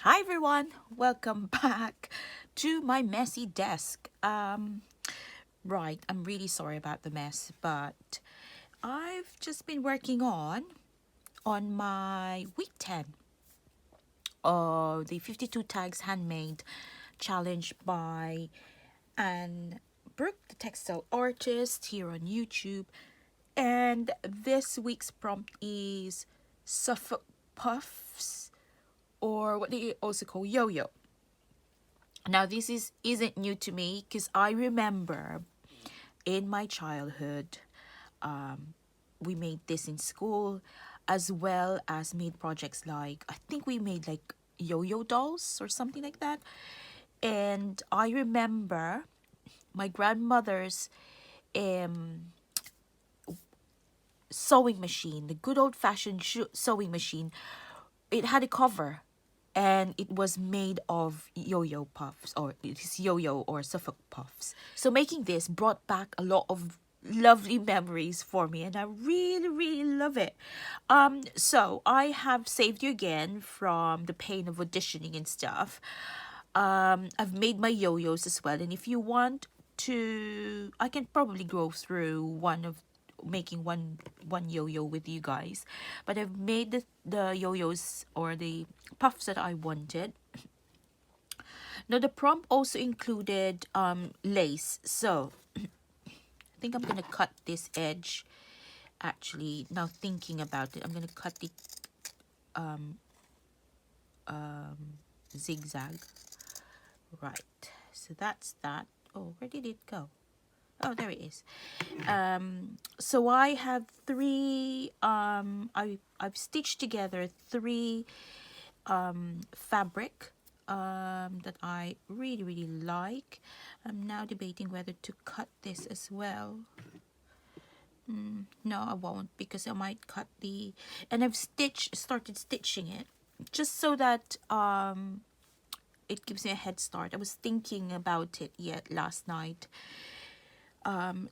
Hi everyone, welcome back to my messy desk. Right, I'm really sorry about the mess, but I've just been working on my week 10 of the 52 tags handmade challenge by Anne Brooke, the textile artist here on YouTube. And this week's prompt is Suffolk puffs, or what they also call yo-yo. Now this isn't new to me because I remember in my childhood we made this in school, as well as made projects like, I think we made like yo-yo dolls or something like that. And I remember my grandmother's um sewing machine, the good old-fashioned sewing machine. It had a cover, and it was made of yo-yo puffs, or it is yo-yo or Suffolk puffs. So making this brought back a lot of lovely memories for me, and I really love it. So I have saved you again from the pain of auditioning and stuff. I've made my yo-yos as well, and if you want to, I can probably go through making one yo-yo with you guys, but I've made the yo-yos or the puffs that I wanted. Now the prompt also included lace, so I think I'm gonna cut this edge. Actually, now thinking about it, I'm gonna cut the zigzag. Right, so that's that. Oh, where did it go? Oh, there it is. So I have three, I've stitched together three fabric that I really like. I'm now debating whether to cut this as well. No, I won't, because I might cut and I've started stitching it just so that it gives me a head start. I was thinking about it yet last night.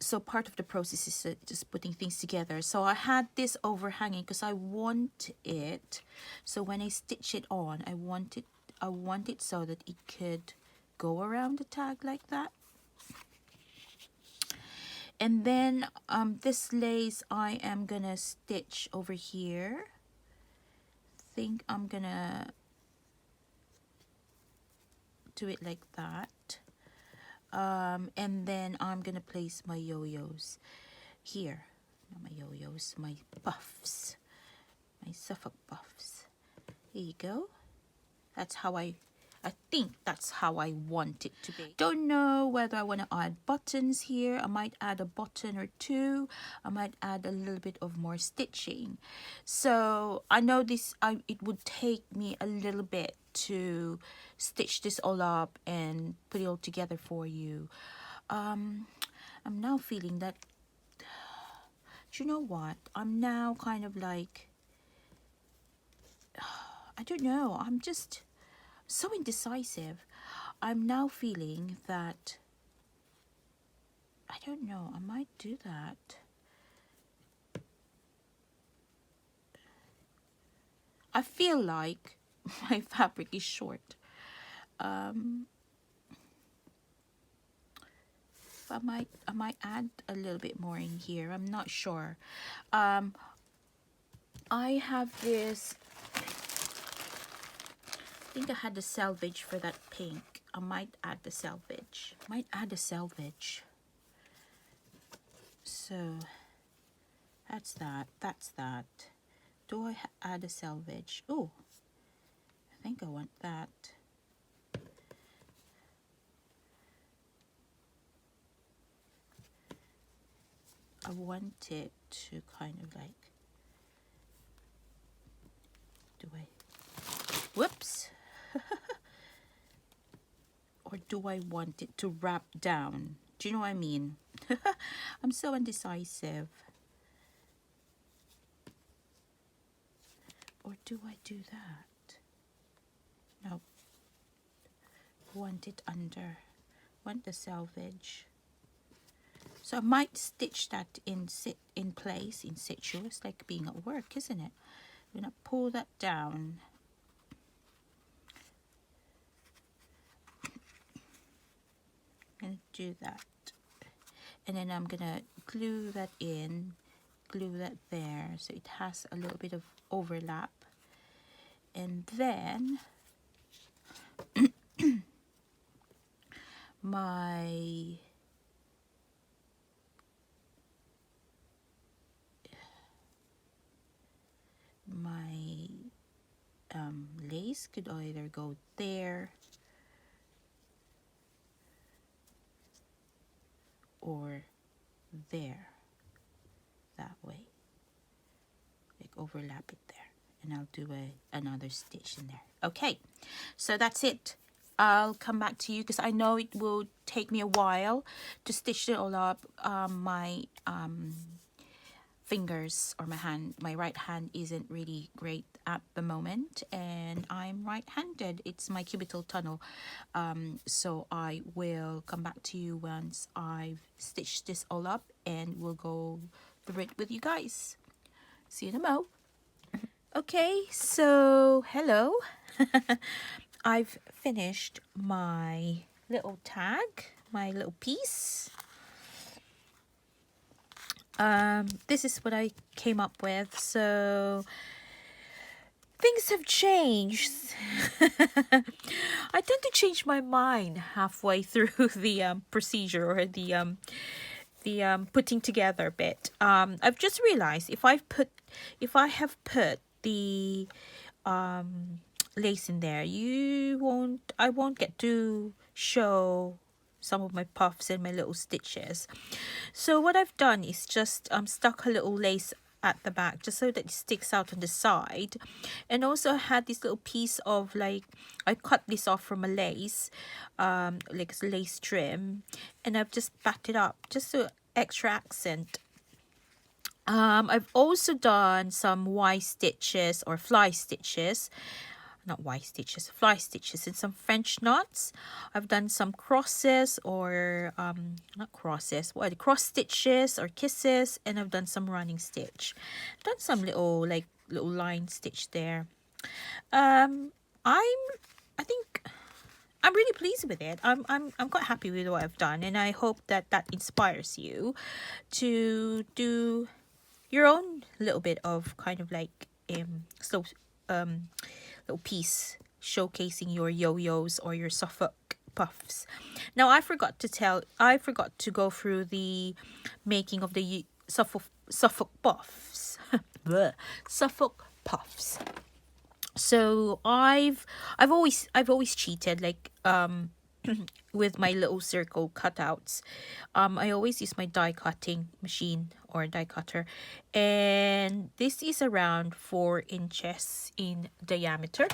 So part of the process is just putting things together. So I had this overhanging because I want it, so when I stitch it on, I want it so that it could go around the tag like that. And then this lace I am gonna stitch over here. Think I'm gonna do it like that. And then I'm gonna place my yo-yos here. Not my yo-yos, my puffs, my Suffolk puffs. Here you go. That's how I think that's how I want it to be. Don't know whether I want to add buttons here. I might add a button or two. I might add a little bit of more stitching. So I know it would take me a little bit to stitch this all up and put it all together for you. I'm now feeling that, do you know what? I'm now kind of like, I don't know, I'm just so indecisive. I'm now feeling that, I don't know, I might do that. I feel like my fabric is short. I might add a little bit more in here. I'm not sure. I have this, I think I had the selvage for that pink. I might add the selvage. So that's that. Do I add a selvage? Oh, I think I want that. I want it to kind of like, whoops. Or do I want it to wrap down? Do you know what I mean? I'm so indecisive. Or do I do that? No. Want it under. Want the selvage. So I might stitch that in place, in situ. It's like being at work, isn't it? I'm gonna pull that down. gonna do that, and then I'm gonna glue that in, glue that there, so it has a little bit of overlap. And then my lace could either go there or there, that way, like overlap it there, and I'll do another stitch in there. Okay, so that's it. I'll come back to you because I know it will take me a while to stitch it all up. My fingers, or my right hand isn't really great at the moment, and I'm right-handed. It's my cubital tunnel. So I will come back to you once I've stitched this all up, and we'll go through it with you guys. See you in a mo. Okay, so hello. I've finished my little tag, my little piece. This is what I came up with. So things have changed. I tend to change my mind halfway through the procedure, or the putting together bit. I've just realized if I have put the lace in there, I won't get to show some of my puffs and my little stitches. So what I've done is just stuck a little lace at the back just so that it sticks out on the side, and also had this little piece of, like, I cut this off from a lace, like a lace trim, and I've just backed it up just to extra accent. I've also done some Y stitches, or fly stitches, not Y stitches, fly stitches, and some French knots. I've done some crosses, or not crosses, what, cross stitches or kisses, and I've done some running stitch. I've done some little line stitch there. I think I'm really pleased with it. I'm quite happy with what I've done, and I hope that inspires you to do your own little bit of kind of like slow little piece showcasing your yo-yos or your Suffolk puffs. Now I forgot to go through the making of the Suffolk puffs. Bleh. Suffolk puffs. So I've always cheated, like with my little circle cutouts. I always use my die cutting machine, or die cutter, and this is around 4 inches in diameter.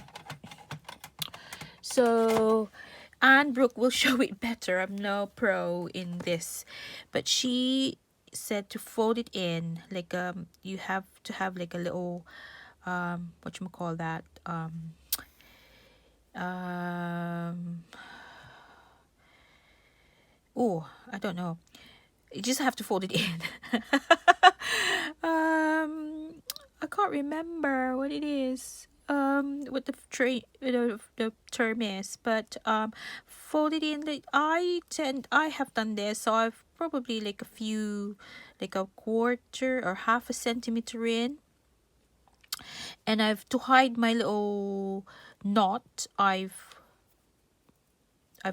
So Anne Brooke will show it better. I'm no pro in this, but she said to fold it in like you have to have like a little whatchamacallit, oh, I don't know. You just have to fold it in. I can't remember what it is. What the term is, but fold it in. Like I have done this, so I've probably like a quarter or half a centimeter in. And I've, to hide my little knot, I've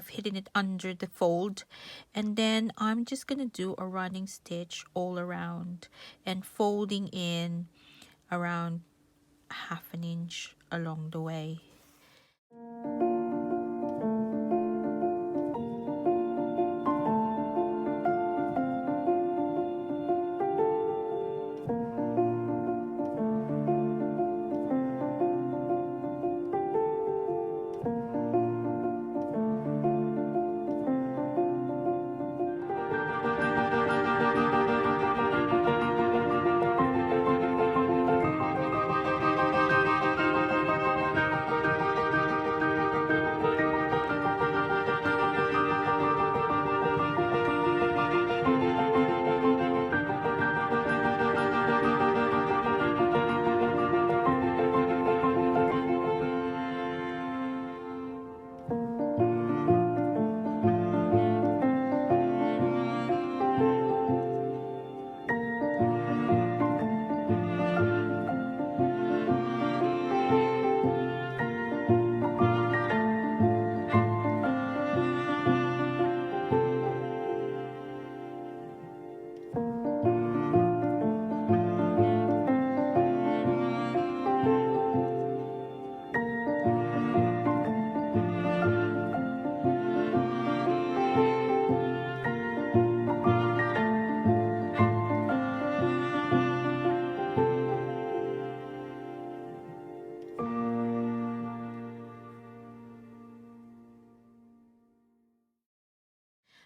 hidden it under the fold, and then I'm just gonna do a running stitch all around and folding in around half an inch along the way.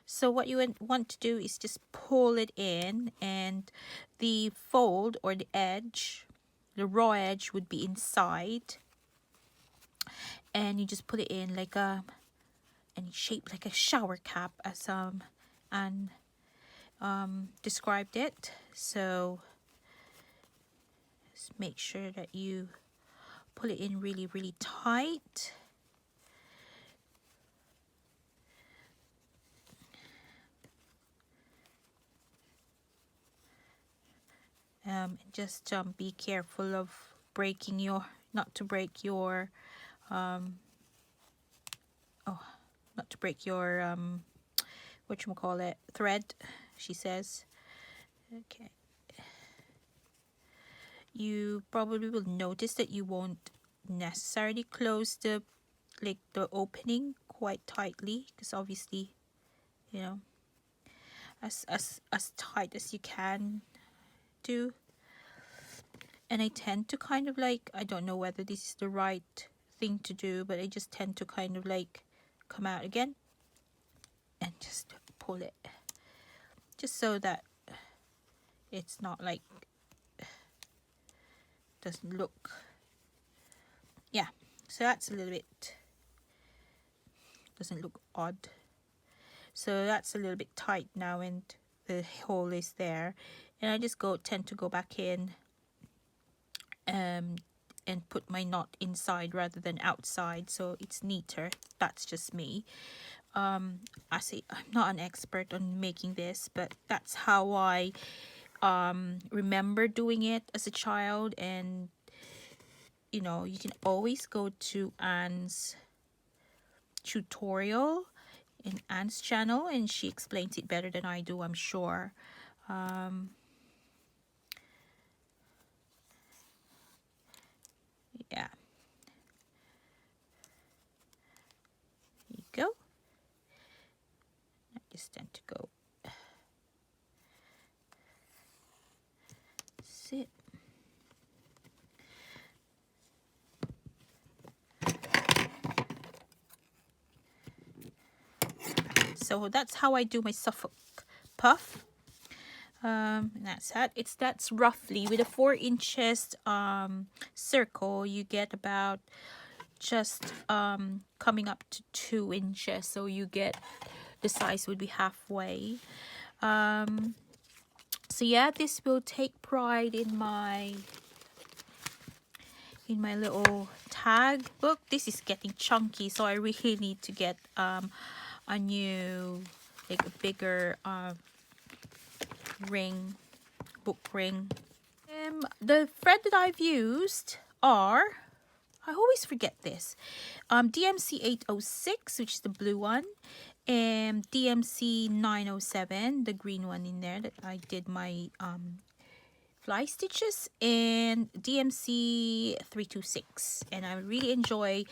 So what you want to do is just pull it in, and the fold or the edge, the raw edge would be inside, and you just put it in like a, and shaped like a shower cap, as and described it. So just make sure that you pull it in really, really tight. Just be careful of breaking your, not to break your, oh, not to break your, whatchamacallit, thread, she says. Okay. You probably will notice that you won't necessarily close the, like, the opening quite tightly, because obviously, you know, as tight as you can do. And I tend to kind of like, I don't know whether this is the right thing to do, but I just tend to kind of like come out again and just pull it, just so that it's not like, doesn't look, yeah, so that's a little bit, doesn't look odd. So that's a little bit tight now, and the hole is there, and I just tend to go back in and put my knot inside rather than outside, so it's neater. That's just me. I say I'm not an expert on making this, but that's how I remember doing it as a child. And you know, you can always go to Anne's tutorial in Anne's channel, and she explains it better than I do, I'm sure. Yeah, there you go. I just tend to go sit. So that's how I do my Suffolk puff. That's that. That's roughly, with a 4 inches circle, you get about just coming up to 2 inches, so you get, the size would be halfway. So yeah, this will take pride in my little tag book. This is getting chunky, so I really need to get a new, like a bigger ring, book ring. The thread that I've used are, I always forget this, DMC 806, which is the blue one, and DMC 907, the green one in there that I did my fly stitches, and DMC 326. And I really enjoy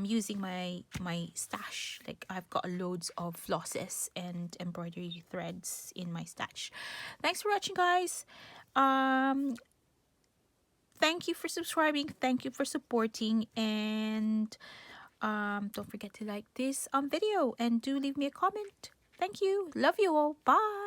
using my stash. Like, I've got loads of flosses and embroidery threads in my stash. Thanks for watching, guys. Thank you for subscribing, thank you for supporting, and don't forget to like this video, and do leave me a comment. Thank you, love you all, bye.